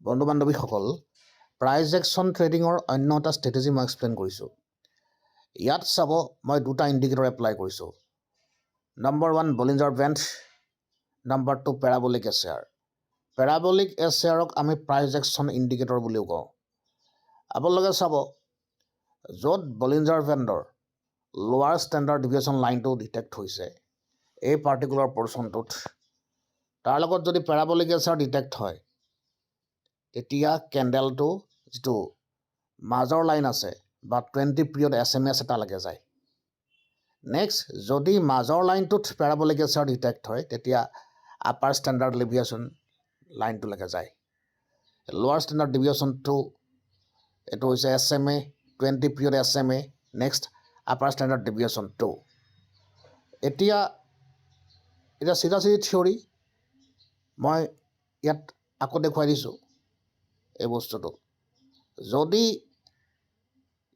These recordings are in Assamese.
বন্ধু বান্ধৱীসকল, প্ৰাইজ একশ্যন ট্ৰেডিঙৰ অন্য এটা ষ্ট্ৰেটেজি মই এক্সপ্লেইন কৰিছোঁ। ইয়াত চাব, মই দুটা ইণ্ডিকেটৰ এপ্লাই কৰিছোঁ। Number 1 Bollinger band, number 2 parabolic SAR. Parabolic এছএয়াৰক আমি প্ৰাইজ একশ্যন ইণ্ডিকেটৰ বুলিও কওঁ। আপোনালোকে চাব, য'ত বলিঞ্জাৰ বেণ্ডৰ লোৱাৰ ষ্টেণ্ডাৰ্ড ডিভিয়েশ্যন লাইনটো ডিটেক্ট হৈছে এই পাৰ্টিকুলাৰ পৰ্চনটোত, তাৰ লগত যদি পেৰাবলিক এছএয়াৰ ডিটেক্ট হয়, তেতিয়া কেণ্ডেলটো যিটো মাজৰ লাইন আছে বা 20 পিৰিয়ড SMS এটালৈকে যায়। নেক্সট, যদি মাজৰ লাইনটোত পেৰাবলিক এছএয়াৰ ডিটেক্ট হয়, তেতিয়া আপাৰ ষ্টেণ্ডাৰ্ড ডেভিয়েশ্যন লাইনটোলৈকে যায়। লোৱাৰ ষ্টেণ্ডাৰ্ড ডেভিয়েশ্যনটো এইটো হৈছে SMA 20 period SMA, next upper standard deviation 2। এতিয়া চিধা থিয়ৰী মই ইয়াত আকৌ দেখুৱাই দিছোঁ। এই বস্তুটো যদি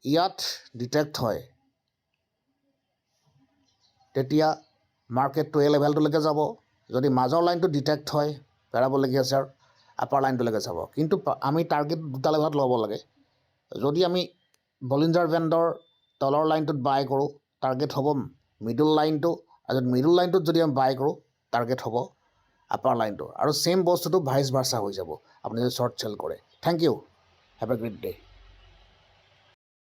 ইয়াত ডিটেক্ট হয়, তেতিয়া মাৰ্কেটটো এই লেভেলটোলৈকে যাব। যদি মাজৰ লাইনটো ডিটেক্ট হয়, পেৰাবলিক এছএয়াৰ আপাৰ লাইনটোলৈকে যাব। কিন্তু আমি টাৰ্গেট দুটা লেভেলত ল'ব লাগে। যদি আমি বলিঞ্জাৰ বেণ্ডৰ তলৰ লাইনটোত বাই কৰোঁ, টাৰ্গেট হ'ব মিডল লাইনটো, আৰু যদি মিডল লাইনটোত যদি আমি বাই কৰোঁ, টাৰ্গেট হ'ব আপাৰ লাইনটো। আৰু ছেইম বস্তুটো ভাইচ ভাৰ্চা হৈ যাব আপুনি যদি শ্বৰ্ট চেল কৰে। Thank you, have a great day.